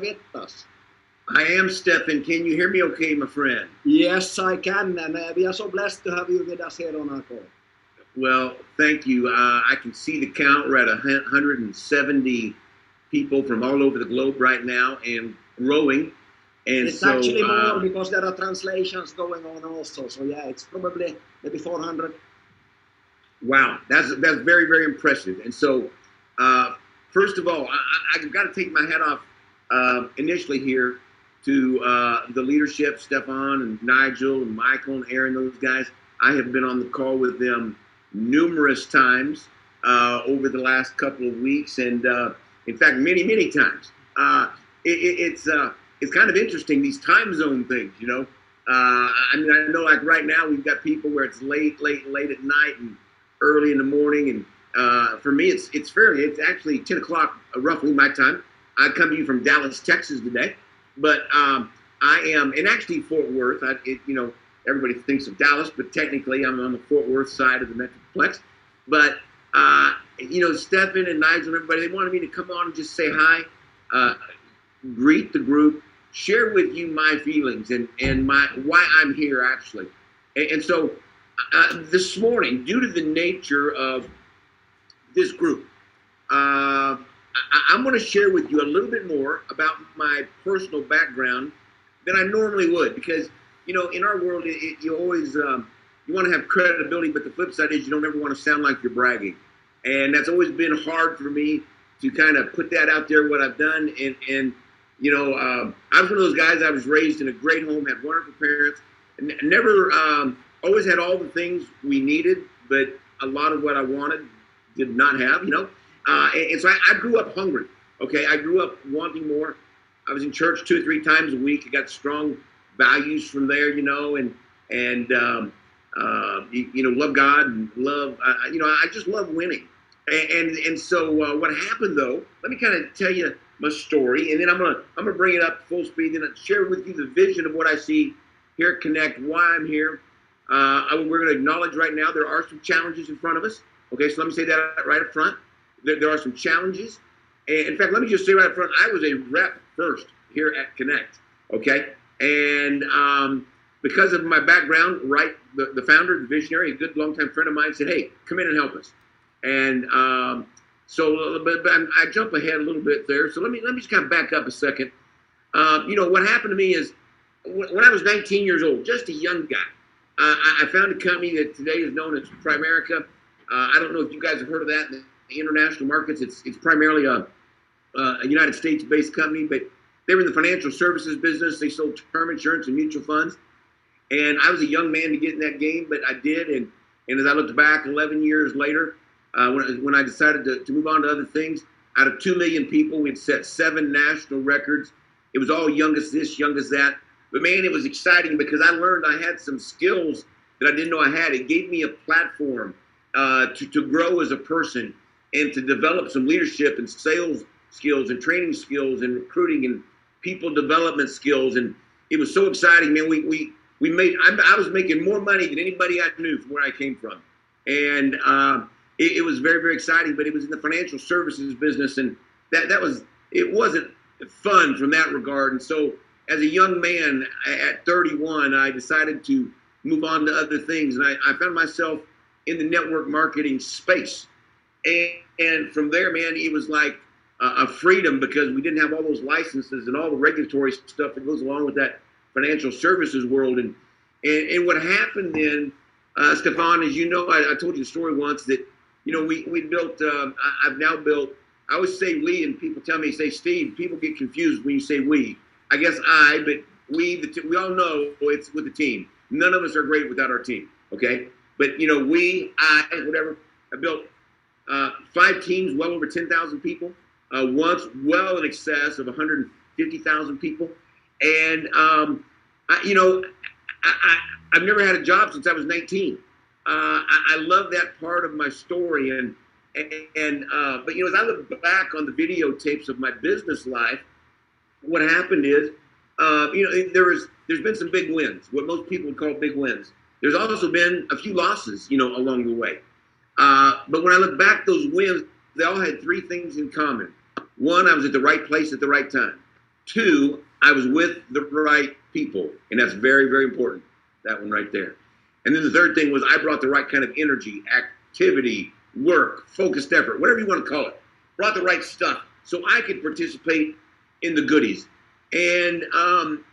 Gettas. I am, Stefan. Can you hear me okay, my friend? Yes, I can, and we are so blessed to have you with us here on our call. Well, thank you. I can see the count. We're at 170 people from all over the globe right now and growing. And it's actually more because there are translations going on also. So yeah, it's probably maybe 400. Wow, that's very, very impressive. And so, first of all, I've got to take my hat off initially here to the leadership, Stefan and Nigel and Michael and Aaron, those guys. I have been on the call with them numerous times over the last couple of weeks, and in fact, many times. It's kind of interesting, these time zone things, you know. I mean, I know like right now we've got people where it's late at night and early in the morning, and for me it's actually 10 o'clock roughly my time. I come to you from Dallas, Texas today, but I am, and actually Fort Worth. You know, everybody thinks of Dallas, but technically I'm on the Fort Worth side of the Metroplex. But you know, Stefan and Nigel and everybody, they wanted me to come on and just say hi, greet the group, share with you my feelings and why I'm here actually. And so this morning, due to the nature of this group, I'm going to share with you a little bit more about my personal background than I normally would, because, you know, in our world, you always you want to have credibility, but the flip side is you don't ever want to sound like you're bragging. And that's always been hard for me to kind of put that out there, what I've done. And you know, I was one of those guys, I was raised in a great home, had wonderful parents, and never, always had all the things we needed, but a lot of what I wanted did not have, you know. And so I grew up hungry, okay? I grew up wanting more. I was in church 2 or 3 times a week. I got strong values from there, you know, and you know, love God and love, you know, I just love winning. And so what happened though, let me kind of tell you my story, and then I'm gonna bring it up full speed and share with you the vision of what I see here at Connect, why I'm here. We're going to acknowledge right now there are some challenges in front of us. Okay, so let me say that right up front. There are some challenges. And in fact, let me just say right up front, I was a rep first here at Connect. Okay, and because of my background, right, the founder, the visionary, a good longtime friend of mine said, "Hey, come in and help us." And so, but I jump ahead a little bit there. So let me just kind of back up a second. You know, what happened to me is when I was 19 years old, just a young guy, I found a company that today is known as Primerica. I don't know if you guys have heard of that in the international markets. It's primarily a United States-based company, but they were in the financial services business. They sold term insurance and mutual funds. And I was a young man to get in that game, but I did. And as I looked back 11 years later, when I decided to move on to other things, out of 2 million people, we'd set 7 national records. It was all young as this, young as that. But man, it was exciting because I learned I had some skills that I didn't know I had. It gave me a platform to grow as a person and to develop some leadership and sales skills and training skills and recruiting and people development skills. And it was so exciting, man. I was making more money than anybody I knew from where I came from. And it was very, very exciting, but it was in the financial services business, and it wasn't fun from that regard. And so as a young man at 31, I decided to move on to other things, and I found myself in the network marketing space. And from there, man, it was like a freedom because we didn't have all those licenses and all the regulatory stuff that goes along with that financial services world. And what happened then, Stefan, as you know, I told you the story once that, you know, we built, I've now built, I always say we, and people tell me, say, Steve, people get confused when you say we. I guess but we all know it's with the team. None of us are great without our team, okay? But, you know, whatever, I built 5 teams, well over 10,000 people, once well in excess of 150,000 people. And, you know, I've never had a job since I was 19. I love that part of my story. But, you know, as I look back on the videotapes of my business life, what happened is, you know, there's been some big wins, what most people would call big wins. There's also been a few losses, you know, along the way. But when I look back, those wins, they all had 3 things in common. 1, I was at the right place at the right time. Two, I was with the right people, and that's very, very important, that one right there. And then the third thing was I brought the right kind of energy, activity, work, focused effort, whatever you want to call it. Brought the right stuff so I could participate in the goodies. And,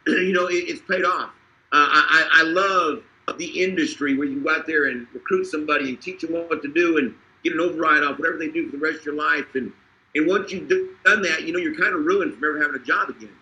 it's paid off. I love the industry where you go out there and recruit somebody and teach them what to do and get an override off whatever they do for the rest of your life. And once you've done that, you're kind of ruined from ever having a job again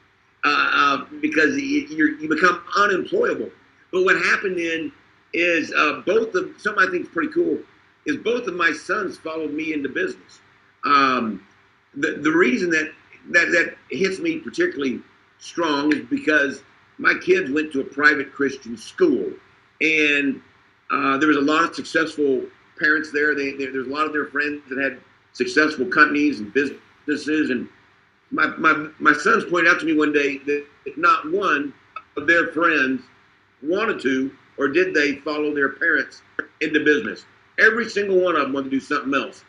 because you become unemployable. But what happened then is something I think is pretty cool is both of my sons followed me into business. The reason that hits me particularly strong is because my kids went to a private Christian school, and there was a lot of successful parents there. There's a lot of their friends that had successful companies and businesses, and my sons pointed out to me one day that not one of their friends wanted to or did they follow their parents into business. Every single one of them wanted to do something else,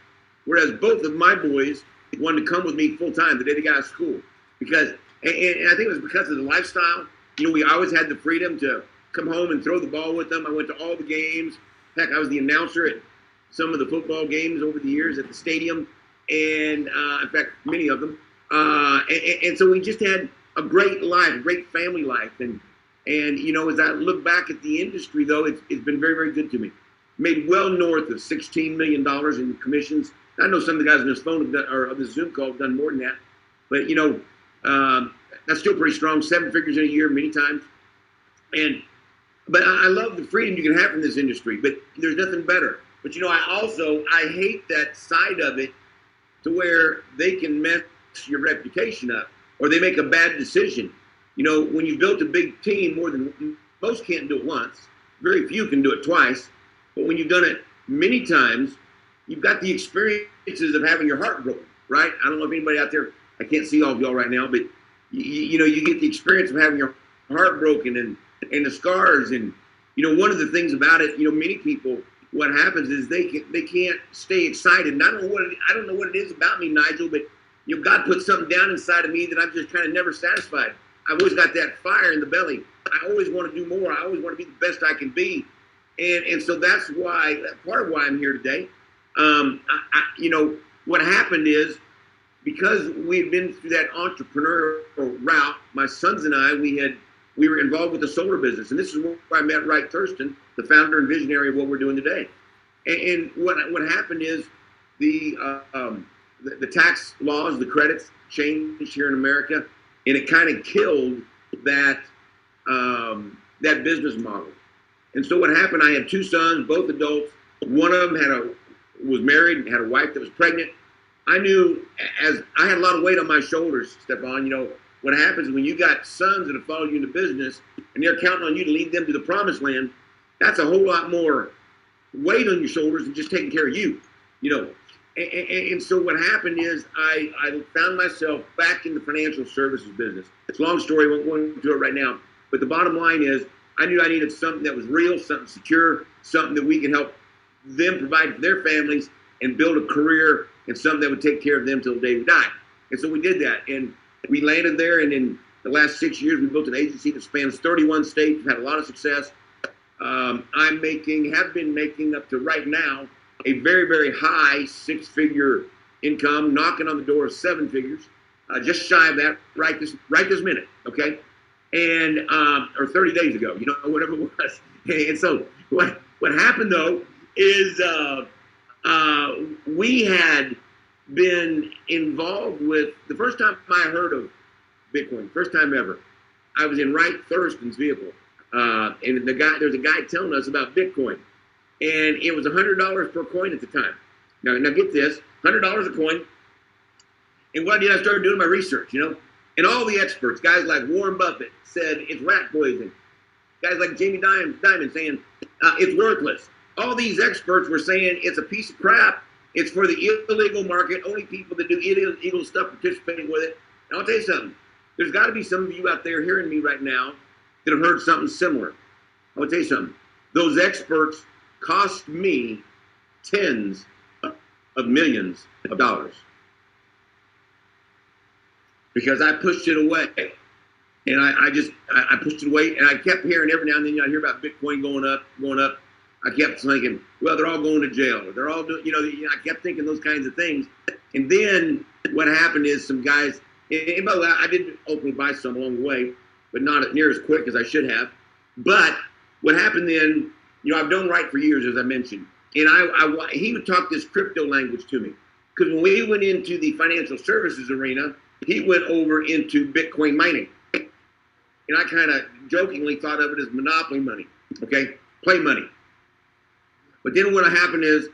whereas both of my boys wanted to come with me full time the day they got out of school because, and I think it was because of the lifestyle. We always had the freedom to come home and throw the ball with them. I went to all the games. Heck, I was the announcer at some of the football games over the years at the stadium, and in fact, many of them. And so we just had a great life, a great family life. And as I look back at the industry, though, it's been very, very good to me. Made well north of $16 million in commissions. I know some of the guys on this phone have done, or on the Zoom call have done more than that. But, that's still pretty strong, 7 figures in a year many times. But I love the freedom you can have from this industry, but there's nothing better. But, I hate that side of it to where they can mess your reputation up or they make a bad decision. When you built a big team, most can't do it once. Very few can do it twice. But when you've done it many times, you've got the experiences of having your heart broken, right? I don't know if anybody out there, I can't see all of y'all right now, but you get the experience of having your heart broken and the scars. And, one of the things about it, many people, what happens is they can't stay excited. And I don't know what it is about me, Nigel, but God put something down inside of me that I'm just kind of never satisfied. I've always got that fire in the belly. I always want to do more. I always want to be the best I can be. And so that's part of why I'm here today. What happened is because we've been through that entrepreneurial route, my sons and I, we were involved with the solar business. And this is where I met Wright Thurston, the founder and visionary of what we're doing today. And what happened is the tax laws, the credits changed here in America, and it kind of killed that business model. And so what happened, I had 2 sons, both adults. One of them was married and had a wife that was pregnant. I knew as I had a lot of weight on my shoulders, Stefan, what happens when you got sons that have followed you into business and they're counting on you to lead them to the promised land, that's a whole lot more weight on your shoulders than just taking care of you, And so what happened is I found myself back in the financial services business. It's a long story, I won't go into it right now. But the bottom line is I knew I needed something that was real, something secure, something that we can help them provide for their families and build a career and something that would take care of them till the day we die. And so we did that. And we landed there. And in the last 6 years, we built an agency that spans 31 states. We've had a lot of success. Have been making up to right now a very, very high 6-figure income, knocking on the door of 7 figures, just shy of that right this minute, okay? And or 30 days ago, whatever it was. And so what happened though is we had been involved with the first time I heard of Bitcoin, first time ever. I was in Wright Thurston's vehicle, and there's a guy telling us about Bitcoin. And it was $100 per coin at the time. Now get this, $100 a coin. And what I did, I started doing my research, And all the experts, guys like Warren Buffett, said it's rat poison. Guys like Jamie Dimon saying it's worthless. All these experts were saying it's a piece of crap. It's for the illegal market. Only people that do illegal stuff participating with it. And I'll tell you something. There's got to be some of you out there hearing me right now that have heard something similar. I'll tell you something. Those experts cost me tens of millions of dollars. because I pushed it away. And I pushed it away, and I kept hearing every now and then, I hear about Bitcoin going up. I kept thinking, well, they're all going to jail, or they're all doing, I kept thinking those kinds of things. And then what happened is some guys, and by the way, I did openly buy some along the way, but not near as quick as I should have. But what happened then, I've done right for years, as I mentioned. And he would talk this crypto language to me. Because when we went into the financial services arena, he went over into Bitcoin mining. And I kind of jokingly thought of it as monopoly money, okay? Play money. But then what happened is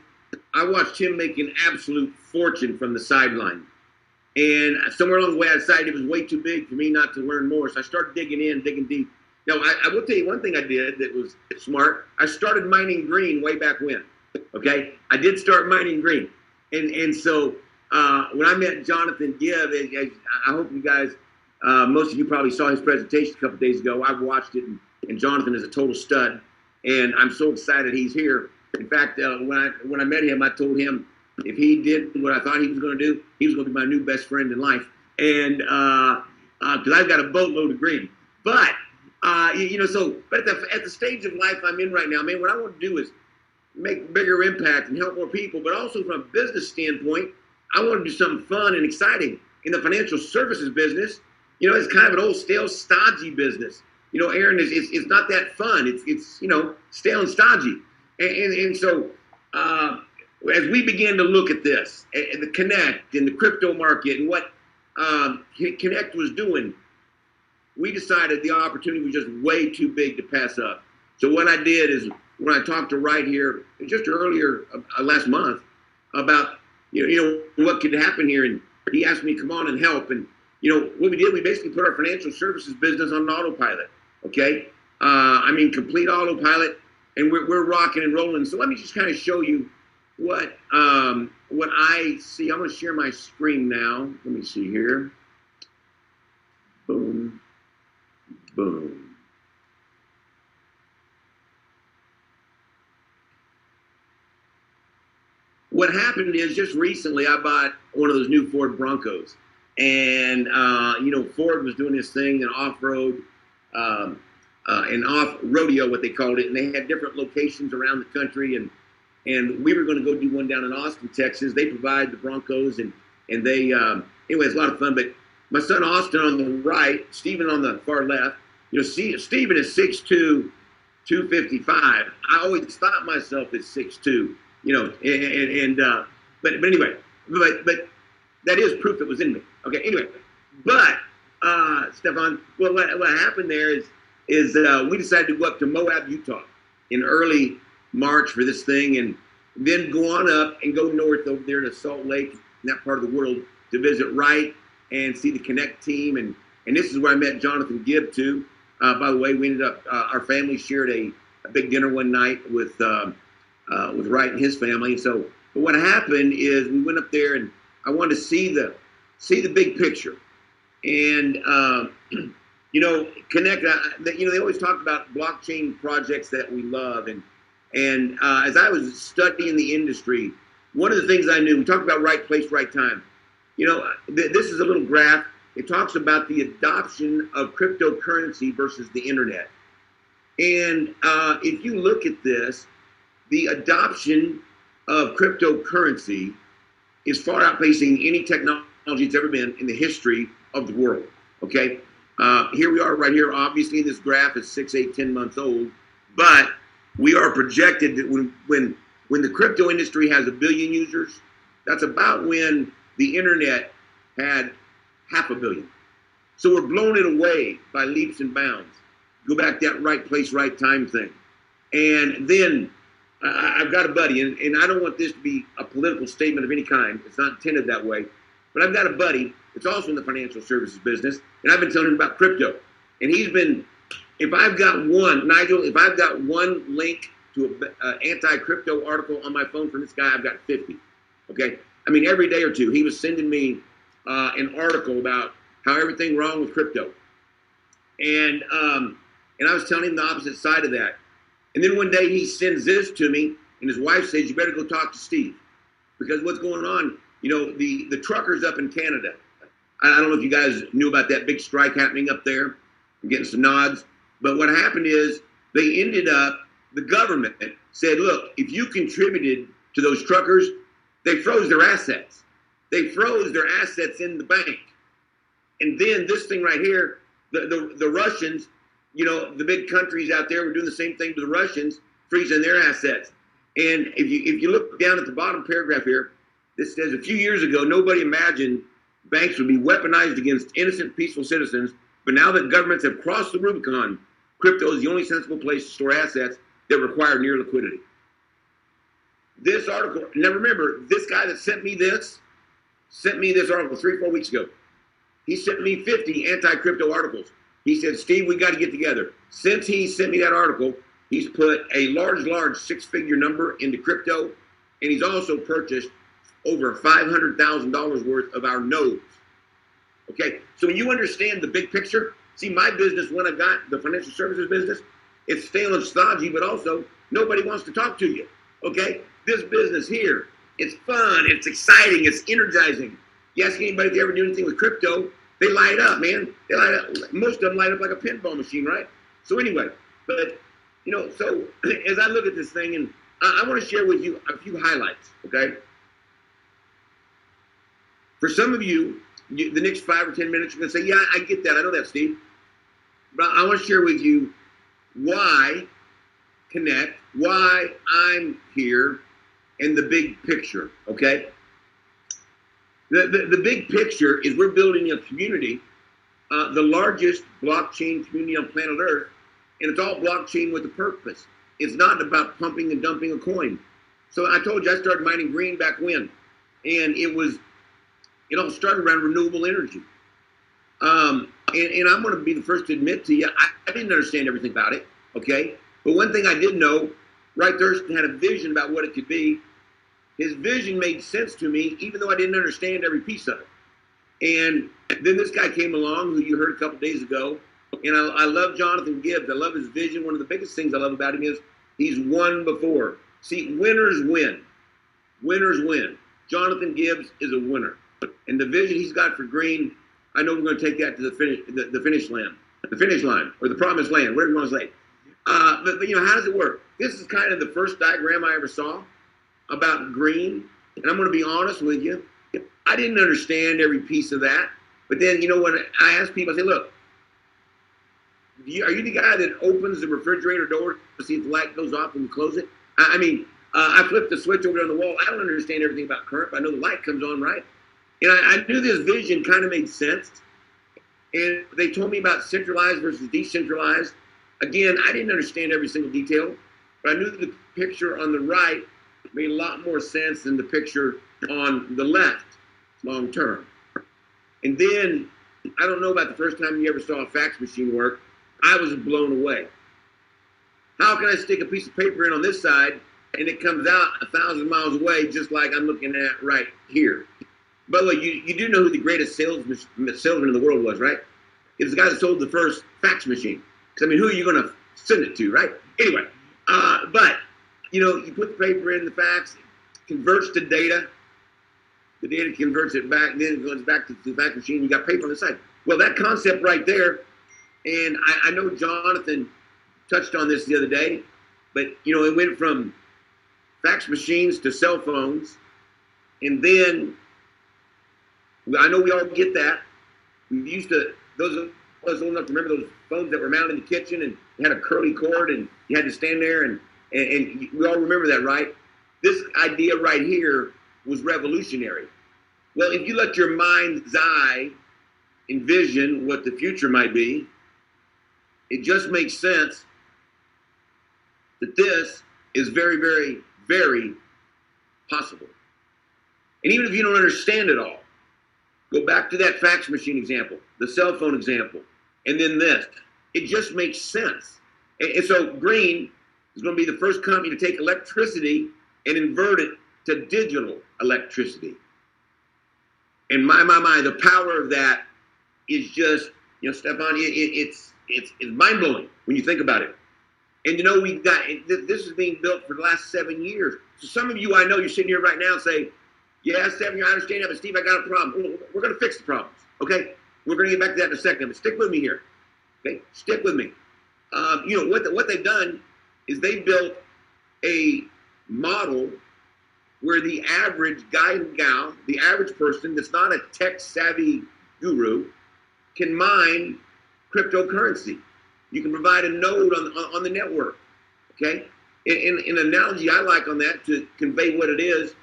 I watched him make an absolute fortune from the sideline. And somewhere along the way I decided it was way too big for me not to learn more. So I started digging deep. Now, I will tell you one thing I did that was smart. I started mining green way back when, okay? I did start mining green. And so when I met Jonathan Gibb, I hope you guys, most of you probably saw his presentation a couple days ago. I watched it, and Jonathan is a total stud, and I'm so excited he's here. In fact, when I met him, I told him if he did what I thought he was going to do, he was going to be my new best friend in life, and because I've got a boatload of green. But but at the stage of life I'm in right now, man, what I want to do is make a bigger impact and help more people. But also from a business standpoint, I want to do something fun and exciting in the financial services business. It's kind of an old, stale, stodgy business. Aaron, it's not that fun. It's stale and stodgy. And so as we began to look at this, and the Connect and the crypto market and what Connect was doing, we decided the opportunity was just way too big to pass up. So what I did is when I talked to Wright here just earlier last month about what could happen here, and he asked me to come on and help. And what we did, we basically put our financial services business on autopilot, okay? Complete autopilot, and we're rocking and rolling. So let me just kind of show you what I see. I'm going to share my screen now. Let me see here. Boom, boom. What happened is just recently I bought one of those new Ford Broncos. And, Ford was doing this thing, an off-road, an off-rodeo, what they called it. And they had different locations around the country. And we were going to go do one down in Austin, Texas. They provide the Broncos. And they, anyway, it's a lot of fun. But my son Austin on the right, Stephen on the far left. Stephen is 6'2", 255. I always thought myself as 6'2", but anyway, but that is proof it was in me. Okay, anyway, but Stefan, what happened there is we decided to go up to Moab, Utah in early March for this thing, and then go on up and go north over there to Salt Lake, in that part of the world, to visit Wright and see the Connect team, and this is where I met Jonathan Gibb too. By the way, we ended up our family shared a big dinner one night with Wright and his family. So, but what happened is we went up there, and I wanted to see the big picture, and Connect. They always talk about blockchain projects that we love, and as I was studying the industry, one of the things I knew, we talked about right place, right time. This is a little graph. It talks about the adoption of cryptocurrency versus the internet, and if you look at this, the adoption of cryptocurrency is far outpacing any technology that's ever been in the history of the world, okay? Here we are right here. Obviously, this graph is 6, 8, 10 months old, but we are projected that when the crypto industry has 1 billion users, that's about when the internet had 500 million. So we're blowing it away by leaps and bounds. Go back to that right place, right time thing. And then I've got a buddy, and I don't want this to be a political statement of any kind. It's not intended that way. But I've got a buddy that's also in the financial services business, and I've been telling him about crypto. And he's been, if I've got one link to an anti-crypto article on my phone from this guy, I've got 50. Okay? Every day or two, he was sending me an article about how everything wrong with crypto. And I was telling him the opposite side of that. And then one day he sends this to me, and his wife says, you better go talk to Steve. Because what's going on, the truckers up in Canada, I don't know if you guys knew about that big strike happening up there. I'm getting some nods. But what happened is they ended up, the government said, look, if you contributed to those truckers, they froze their assets. They froze their assets in the bank. And then this thing right here, the Russians, you know, the big countries out there were doing the same thing to the Russians, freezing their assets. And if you look down at the bottom paragraph here, this says a few years ago, nobody imagined banks would be weaponized against innocent, peaceful citizens. But now that governments have crossed the Rubicon, crypto is the only sensible place to store assets that require near liquidity. This article, now remember, this guy that sent me this article 3-4 weeks ago. He sent me 50 anti-crypto articles. He said, Steve, we got to get together. Since he sent me that article, he's put a large six-figure number into crypto, and he's also purchased over $500,000 worth of our nodes. Okay, so when you understand the big picture, see my business, when I got the financial services business, it's stale and stodgy, but also nobody wants to talk to you. Okay, this business here, it's fun, it's exciting, it's energizing. You ask anybody if they ever do anything with crypto, they light up, man. They light up. Most of them light up like a pinball machine, right? So anyway, but you know, so as I look at this thing, and I want to share with you a few highlights. Okay, for some of you, the next 5 or 10 minutes, you're gonna say, "Yeah, I get that. I know that, Steve." But I want to share with you why connect, why I'm here, and the big picture. Okay. The big picture is we're building a community, the largest blockchain community on planet Earth, and it's all blockchain with a purpose. It's not about pumping and dumping a coin. So I told you I started mining green back when, and it all started around renewable energy. And I'm going to be the first to admit to you, I didn't understand everything about it, okay? But one thing I did know, Wright Thurston had a vision about what it could be. His vision made sense to me, even though I didn't understand every piece of it. And then this guy came along, who you heard a couple days ago, and I love Jonathan Gibbs. I love his vision. One of the biggest things I love about him is he's won before. See, winners win. Winners win. Jonathan Gibbs is a winner. And the vision he's got for green, I know we're going to take that to the finish line, or the promised land, whatever you want to say. But you know, how does it work? This is kind of the first diagram I ever saw about green, and I'm going to be honest with you, I didn't understand every piece of that. But then, you know, when I ask people, I say, look, are you the guy that opens the refrigerator door to see if the light goes off when you close it? I mean, I flipped the switch over there on the wall. I don't understand everything about current, but I know the light comes on, right? And I knew this vision kind of made sense. And they told me about centralized versus decentralized. Again, I didn't understand every single detail, but I knew the picture on the right made a lot more sense than the picture on the left, long term. And then, I don't know about the first time you ever saw a fax machine work, I was blown away. How can I stick a piece of paper in on this side and it comes out 1,000 miles away, just like I'm looking at right here? By the way, you do know who the greatest salesman in the world was, right? It was the guy that sold the first fax machine. Because, I mean, who are you going to send it to, right? Anyway, but, you know, you put the paper in the fax, converts to data. The data converts it back, then it goes back to the fax machine. You got paper on the side. Well, that concept right there, and I know Jonathan touched on this the other day, but, you know, it went from fax machines to cell phones, and then I know we all get that. We used to, those of us old enough to remember those phones that were mounted in the kitchen and had a curly cord and you had to stand there, and we all remember that, right? This idea right here was revolutionary. Well, if you let your mind's eye envision what the future might be, it just makes sense that this is very, very, very possible. And even if you don't understand it all, go back to that fax machine example, the cell phone example, and then this. It just makes sense. And so Green is going to be the first company to take electricity and invert it to digital electricity. And my, the power of that is just, you know, Stefan, it's mind-blowing when you think about it. And you know, this is being built for the last 7 years. So some of you, I know, you're sitting here right now and say, yeah, 7 years, I understand that, but Steve, I got a problem. We're going to fix the problems. Okay, we're going to get back to that in a second, but stick with me here. Okay, stick with me. What they've done is they built a model where the average guy and gal, the average person that's not a tech-savvy guru, can mine cryptocurrency. You can provide a node on the network, okay? In an analogy I like on that to convey what it is,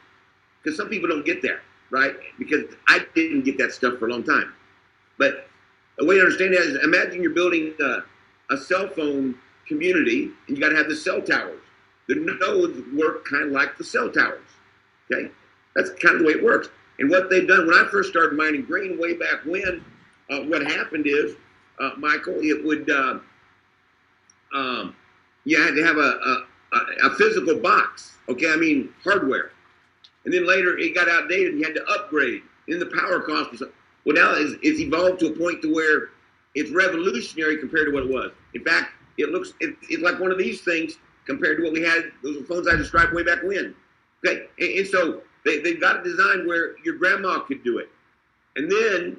because some people don't get that, right? Because I didn't get that stuff for a long time. But a way to understand that is imagine you're building a cell phone community, and you got to have the cell towers. The nodes work kind of like the cell towers, okay? That's kind of the way it works. And what they've done, when I first started mining green way back when, what happened is, Michael, it would, you had to have a physical box, okay? I mean, hardware. And then later it got outdated and you had to upgrade. And the power cost was, well, now it's evolved to a point to where it's revolutionary compared to what it was. In fact, it's like one of these things compared to what we had, those phones I described way back when. Okay, and so they've got a design where your grandma could do it. And then,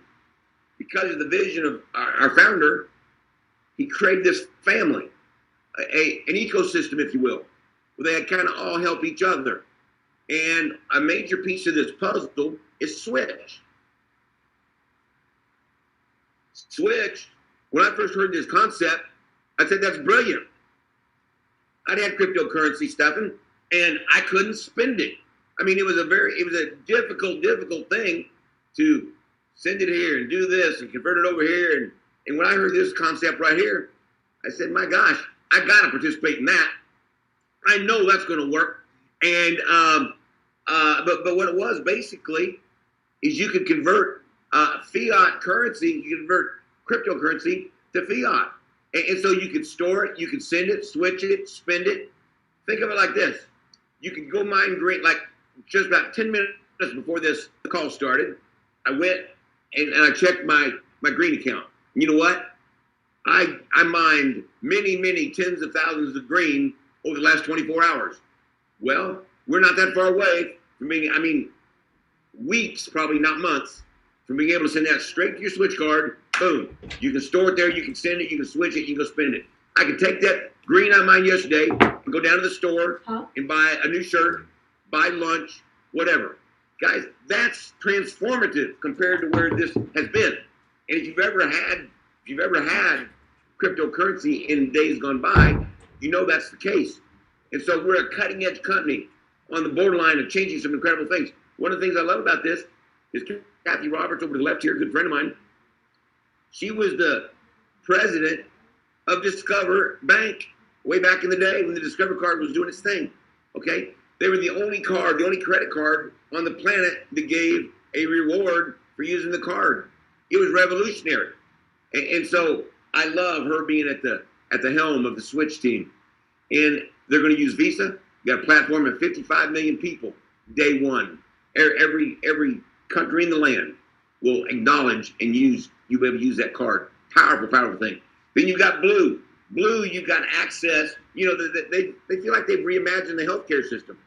because of the vision of our founder, he created this family, an ecosystem, if you will, where they kind of all help each other. And a major piece of this puzzle is Switch. Switch, when I first heard this concept, I said, that's brilliant. I'd had cryptocurrency stuff and I couldn't spend it. I mean, it was a difficult thing to send it here and do this and convert it over here. And when I heard this concept right here, I said, my gosh, I got to participate in that. I know that's going to work. And, but what it was basically is you could convert fiat currency, you convert cryptocurrency to fiat. And so you could store it, you could send it, switch it, spend it. Think of it like this. You could go mine green, like just about 10 minutes before this call started, I went and I checked my green account. And you know what? I mined many tens of thousands of green over the last 24 hours. Well, we're not that far away from being, I mean, weeks, probably not months, from being able to send that straight to your switch card. Boom. You can store it there, you can send it, you can switch it, you can go spend it. I can take that green I mined yesterday and go down to the store and buy a new shirt, buy lunch, whatever. Guys, that's transformative compared to where this has been. And if you've ever had cryptocurrency in days gone by, you know that's the case. And so we're a cutting edge company on the borderline of changing some incredible things. One of the things I love about this is Kathy Roberts over to the left here, a good friend of mine. She was the president of Discover Bank way back in the day when the Discover card was doing its thing, okay? They were the only credit card on the planet that gave a reward for using the card. It was revolutionary. And so I love her being at the helm of the Switch team. And they're going to use Visa. You got a platform of 55 million people day one. Every country in the land will acknowledge and you'll be able to use that card. Powerful thing. Then you've got Blue. Blue, you've got access. You know, they feel like they've reimagined the healthcare system.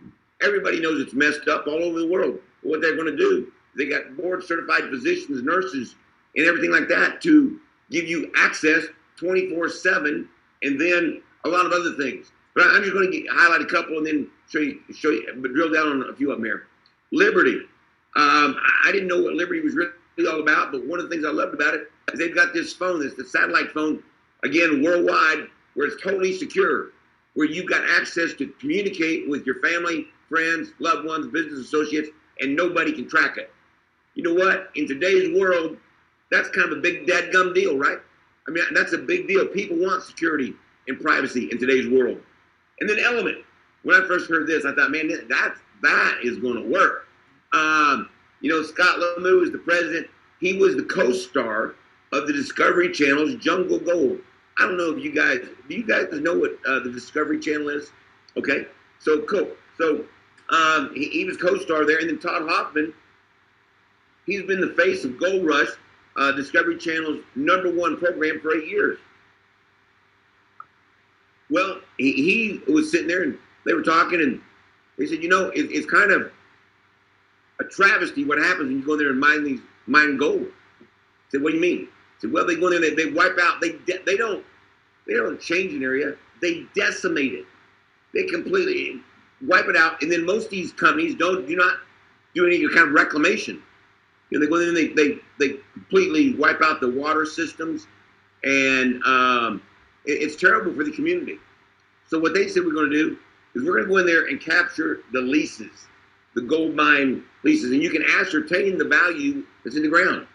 Everybody knows it's messed up all over the world. What they're going to do, they got board-certified physicians, nurses, and everything like that to give you access 24/7, and then a lot of other things. But I'm just going to highlight a couple and then show you, but drill down on a few of them here. Liberty. I didn't know what Liberty was really all about, but one of the things I loved about it is they've got this phone, the satellite phone, again, worldwide, where it's totally secure, where you've got access to communicate with your family, friends, loved ones, business associates, and nobody can track it. You know what? In today's world, that's kind of a big dadgum deal, right? I mean, that's a big deal. People want security and privacy in today's world. And then Element. When I first heard this, I thought, man, that is going to work. You know, Scott Lemieux is the president. He was the co-star of the Discovery Channel's Jungle Gold. I don't know if do you guys know what the Discovery Channel is? Okay, so cool. So he was co-star there. And then Todd Hoffman, he's been the face of Gold Rush, Discovery Channel's #1 program for 8 years. Well, he was sitting there and they were talking and they said, you know, it's kind of a travesty what happens when you go there and mine gold. said, what do you mean? I said, well, they go in there, they wipe out, they don't change an area, they decimate it. They completely wipe it out, and then most of these companies do not do any kind of reclamation. You know, they go in and they completely wipe out the water systems, and it's terrible for the community. So what they said we're going to do is we're going to go in there and capture the leases, the gold mine leases, and you can ascertain the value that's in the ground.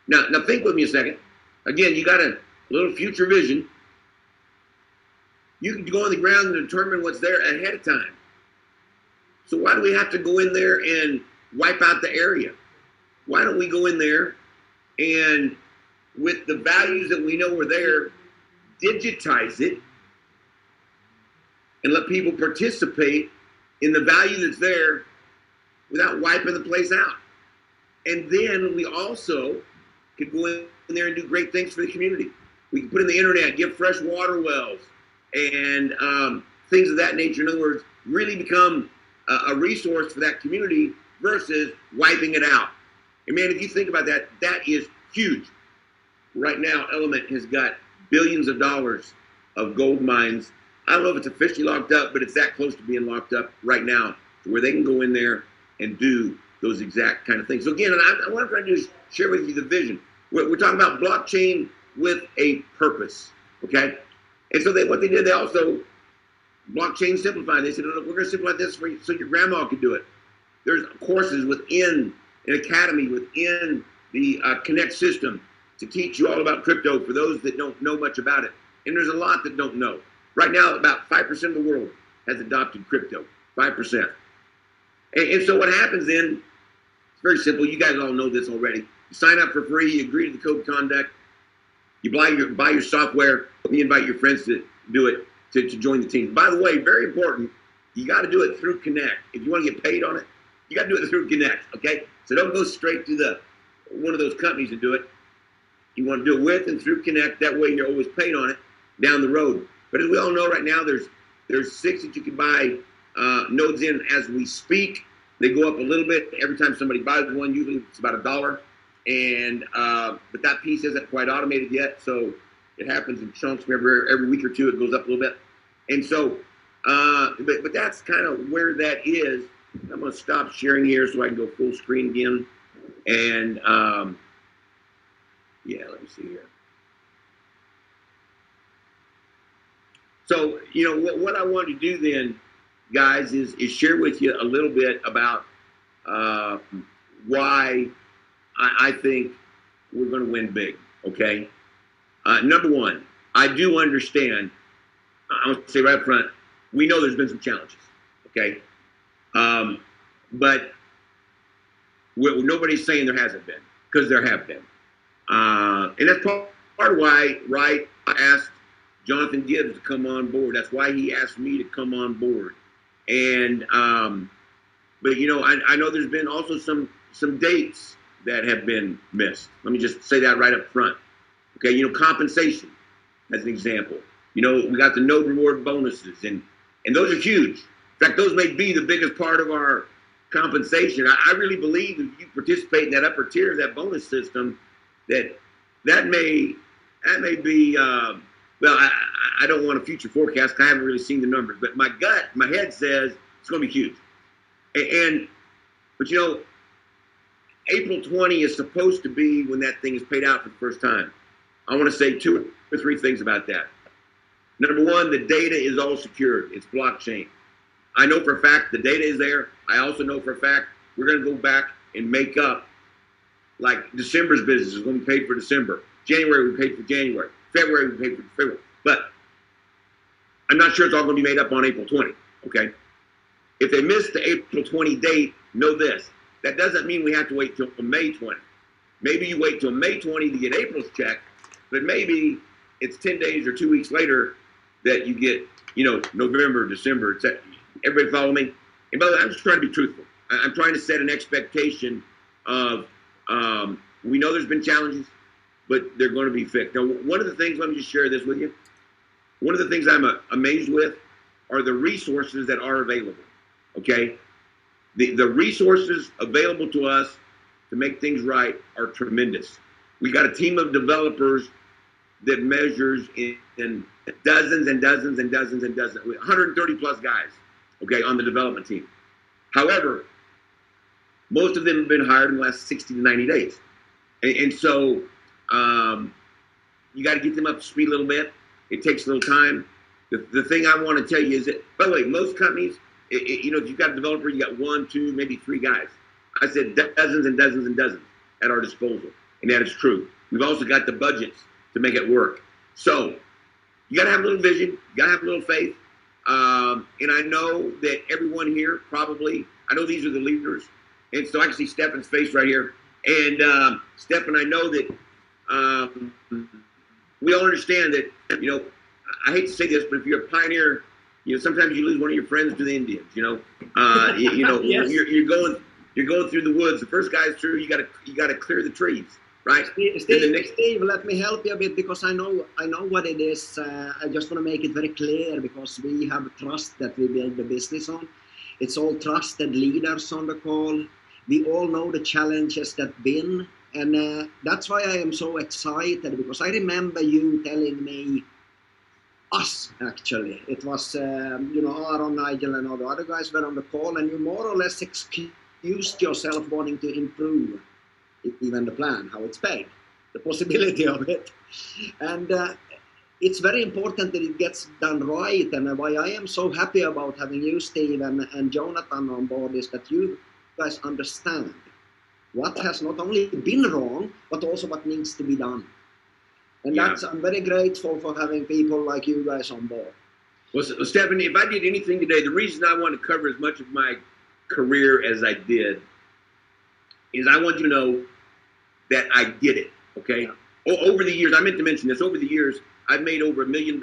Now think with me a second. Again, you got a little future vision. You can go on the ground and determine what's there ahead of time. So why do we have to go in there and wipe out the area? Why don't we go in there and, with the values that we know are there, digitize it and let people participate in the value that's there without wiping the place out? And then we also could go in there and do great things for the community. We can put in the internet, give fresh water wells, and things of that nature. In other words, really become a resource for that community versus wiping it out. And man, if you think about that, that is huge. Right now, Element has got billions of dollars of gold mines. I don't know if it's officially locked up, but it's that close to being locked up right now to where they can go in there and do those exact kind of things. So again, and what I'm trying to do is share with you the vision. We're talking about blockchain with a purpose, okay? And so what they did, they also blockchain simplified. They said, look, we're going to simplify this for you so your grandma could do it. There's courses within an academy, within the Connect system to teach you all about crypto for those that don't know much about it. And there's a lot that don't know. Right now, about 5% of the world has adopted crypto, 5%. And so what happens then, it's very simple. You guys all know this already. You sign up for free, you agree to the code of conduct, you buy your software, and you invite your friends to do it, to join the team. By the way, very important, you got to do it through Connect. If you want to get paid on it, you got to do it through Connect, okay? So don't go straight to one of those companies and do it. You want to do it with and through Connect. That way you're always paid on it down the road. But as we all know right now, there's 6 that you can buy nodes in as we speak. They go up a little bit every time somebody buys one. Usually it's about $1. And but that piece isn't quite automated yet, so it happens in chunks. Every week or two it goes up a little bit. And so, but that's kind of where that is. I'm going to stop sharing here so I can go full screen again. And yeah, let me see here. So, you know, what I want to do then, guys, is share with you a little bit about why I think we're going to win big, okay? Number one, I do understand, I'm going to say right up front, we know there's been some challenges, okay? But nobody's saying there hasn't been, because there have been. And that's part of why, right, I asked Jonathan Gibbs to come on board. That's why he asked me to come on board. And, but you know, I know there's been also some dates that have been missed. Let me just say that right up front. Okay, you know, compensation as an example. You know, we got the node reward bonuses, and those are huge. In fact, those may be the biggest part of our compensation. I really believe if you participate in that upper tier of that bonus system, that may be, well, I don't want a future forecast. I haven't really seen the numbers, but my head says it's going to be huge. But you know, April 20 is supposed to be when that thing is paid out for the first time. I want to say 2 or 3 things about that. Number one, the data is all secured. It's blockchain. I know for a fact the data is there. I also know for a fact we're going to go back and make up, like December's business is going to be paid for December. January we paid for January. February we paid for February. But I'm not sure it's all going to be made up on April 20, okay? If they missed the April 20 date, know this. That doesn't mean we have to wait till May 20. Maybe you wait till May 20 to get April's check, but maybe it's 10 days or 2 weeks later that you get, you know, November, December, etc. Everybody follow me? And by the way, I'm just trying to be truthful. I'm trying to set an expectation of, we know there's been challenges, but they're going to be fixed. Now, one of the things, let me just share this with you. One of the things I'm amazed with are the resources that are available, okay? The resources available to us to make things right are tremendous. We got a team of developers that measures in dozens and dozens and dozens and dozens, 130 plus guys, okay, on the development team. However, most of them have been hired in the last 60 to 90 days. And so you got to get them up to speed a little bit. It takes a little time. The thing I want to tell you is that, by the way, most companies, you know, if you've got a developer, you got 1, 2, maybe 3 guys. I said dozens and dozens and dozens at our disposal, and that is true. We've also got the budgets to make it work. So you got to have a little vision. You got to have a little faith. And I know that everyone here probably, I know these are the leaders. And so I can see Stefan's face right here. And Stefan, I know that we all understand that, you know, I hate to say this, but if you're a pioneer, you know, sometimes you lose one of your friends to the Indians, you know. You know, yes. you're going through the woods. The first guy's through, you gotta clear the trees, right? Steve, let me help you a bit, because I know what it is. I just want to make it very clear, because we have trust that we build the business on. It's all trusted leaders on the call. We all know the challenges that been, and that's why I am so excited, because I remember you telling me, us actually, it was you know, Aaron, Nigel, and all the other guys were on the call, and you more or less excused yourself wanting to improve even the plan, how it's paid, the possibility of it, and it's very important that it gets done right. And why I am so happy about having you, Steve, and Jonathan on board is that you guys understand what has not only been wrong, but also what needs to be done. And that's, I'm very grateful for having people like you guys on board. Well, Stephanie, if I did anything today, the reason I want to cover as much of my career as I did is I want you to know that I did it, okay? Yeah. Over the years, I meant to mention this, over the years, I've made over $1 million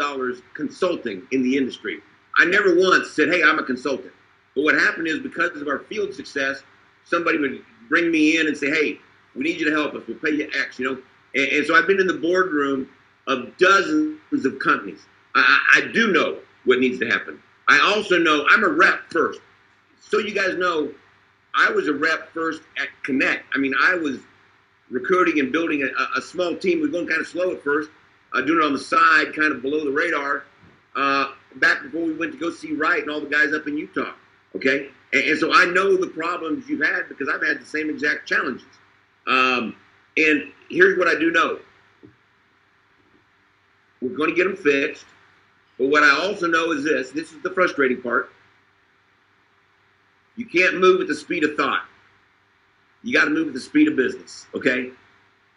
consulting in the industry. I never once said, hey, I'm a consultant. But what happened is, because of our field success, somebody would bring me in and say, hey, we need you to help us. We'll pay you X, you know? And so I've been in the boardroom of dozens of companies. I do know what needs to happen. I also know I'm a rep first. So you guys know, I was a rep first at Connect. I mean, I was recruiting and building a small team. We were going kind of slow at first, doing it on the side, kind of below the radar, back before we went to go see Wright and all the guys up in Utah, okay? And so I know the problems you've had, because I've had the same exact challenges. And here's what I do know. We're going to get them fixed. But what I also know is this is the frustrating part. You can't move at the speed of thought. You got to move at the speed of business, okay?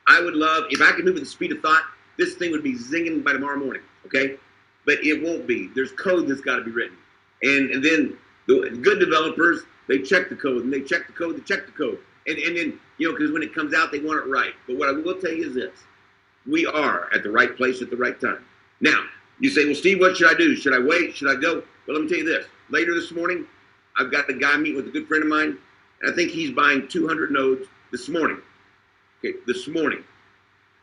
I would love, if I could move at the speed of thought, this thing would be zinging by tomorrow morning, okay? But it won't be. There's code that's got to be written. And then the good developers, they check the code, and they check the code, they check the code. And then, you know, because when it comes out, they want it right. But what I will tell you is this. We are at the right place at the right time. Now, you say, well, Steve, what should I do? Should I wait? Should I go? Well, let me tell you this. Later this morning, I've got a guy meeting with a good friend of mine. And I think he's buying 200 nodes this morning. Okay, this morning.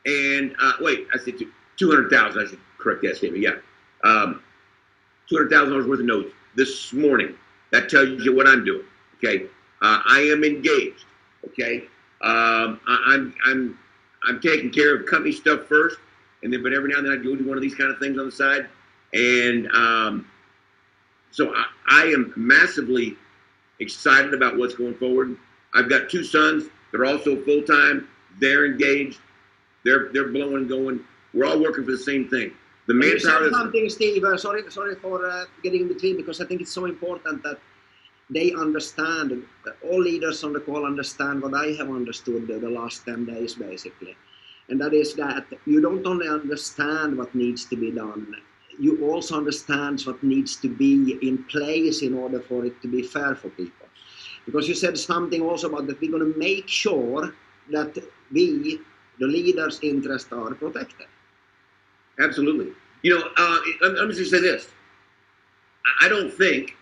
And, wait, I said 200,000. I should correct that statement. Yeah. $200,000 worth of nodes this morning. That tells you what I'm doing. Okay. I am engaged. Okay, I'm taking care of company stuff first, and then, but every now and then I go do one of these kind of things on the side, and so I am massively excited about what's going forward. I've got 2 sons. They're also full time. They're engaged. They're blowing and going. We're all working for the same thing. The manpower. Something, Steve. Sorry for getting in between, because I think it's so important that they understand, all leaders on the call understand what I have understood the last 10 days, basically. And that is that you don't only understand what needs to be done, you also understand what needs to be in place in order for it to be fair for people. Because you said something also about that we're going to make sure that we, the leaders' interests, are protected. Absolutely. You know, let me just say this. I don't think,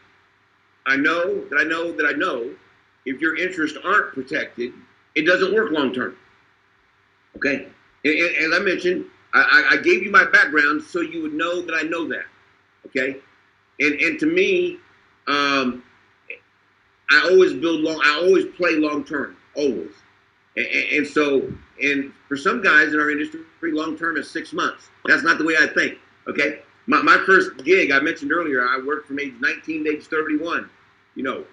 I know that I know that I know if your interests aren't protected, it doesn't work long term. Okay? And as I mentioned, I gave you my background so you would know that I know that. Okay? And to me, I always play long term. Always. And so, and for some guys in our industry, long term is 6 months. That's not the way I think. Okay, my first gig I mentioned earlier, I worked from age 19 to age 31. You know,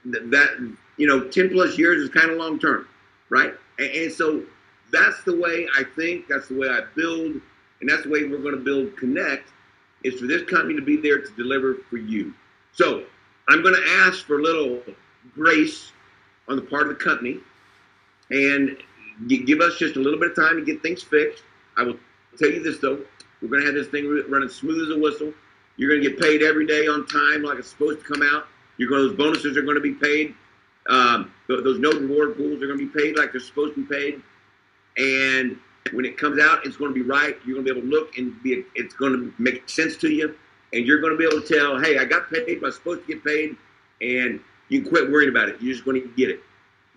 that 10 plus years is kind of long term, right? And so that's the way I think. That's the way I build, and that's the way we're going to build Connect. Is for this company to be there to deliver for you. So I'm going to ask for a little grace on the part of the company, and give us just a little bit of time to get things fixed. I will tell you this though, we're going to have this thing running smooth as a whistle. You're going to get paid every day on time like it's supposed to come out. Those bonuses are going to be paid. Those no reward pools are going to be paid like they're supposed to be paid. And when it comes out, it's going to be right. You're going to be able to look and it's going to make sense to you. And you're going to be able to tell, hey, I got paid, but I was supposed to get paid. And you can quit worrying about it. You're just going to get it.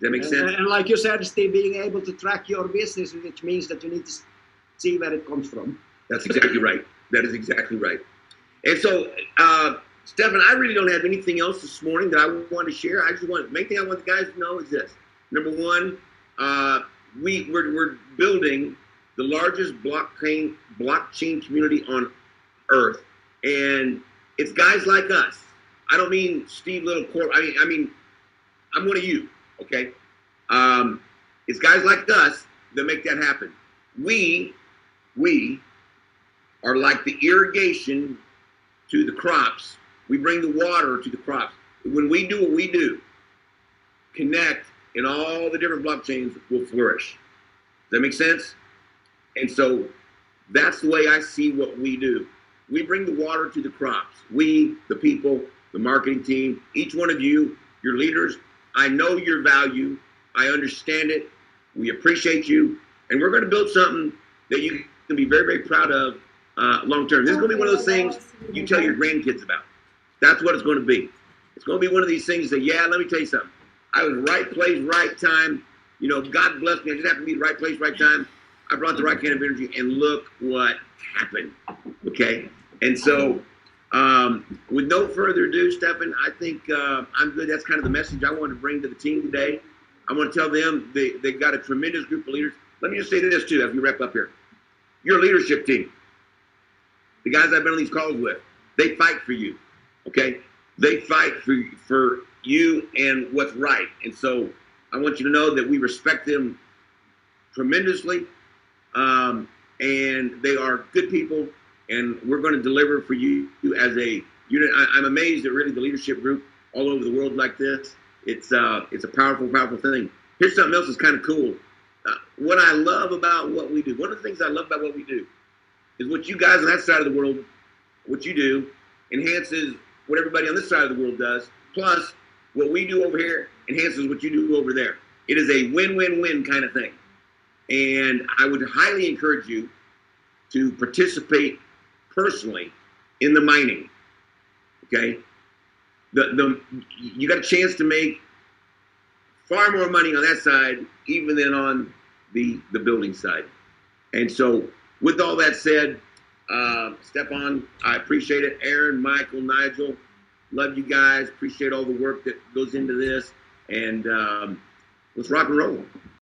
Does that make sense? And like you said, Steve, being able to track your business, which means that you need to see where it comes from. That's exactly right. That is exactly right. And so, Stefan, I really don't have anything else this morning that I want to share. Main thing I want the guys to know is this. Number one, we're building the largest blockchain community on earth. And it's guys like us. I don't mean Steve Little Corp. I mean, I'm one of you, okay? It's guys like us that make that happen. We are like the irrigation to the crops. We bring the water to the crops. When we do what we do, Connect and all the different blockchains will flourish. Does that make sense? And so that's the way I see what we do. We bring the water to the crops. We, the people, the marketing team, each one of you, your leaders, I know your value. I understand it. We appreciate you. And we're going to build something that you can be very, very proud of long term. This is going to be one of those things you tell your grandkids about. That's what it's going to be. It's going to be one of these things that, yeah, let me tell you something. I was right place, right time. You know, God bless me. I just happened to be the right place, right time. I brought the right kind of energy, and look what happened. Okay? And so, with no further ado, Stefan, I think I'm good. That's kind of the message I wanted to bring to the team today. I want to tell them they've got a tremendous group of leaders. Let me just say this, too, as we wrap up here. Your leadership team, the guys I've been on these calls with, they fight for you, okay? They fight for you and what's right. And so I want you to know that we respect them tremendously, and they are good people, and we're going to deliver for you as a unit. I'm amazed at really the leadership group all over the world like this. It's a powerful, powerful thing. Here's something else that's kind of cool. What I love about what we do, one of the things I love about what we do is what you guys on that side of the world, what you do, enhances what everybody on this side of the world does, plus what we do over here enhances what you do over there. It is a win-win-win kind of thing. And I would highly encourage you to participate personally in the mining, okay? You got a chance to make far more money on that side even than on the building side. And so with all that said, Stefan, I appreciate it. Aaron, Michael, Nigel, love you guys. Appreciate all the work that goes into this. And let's rock and roll.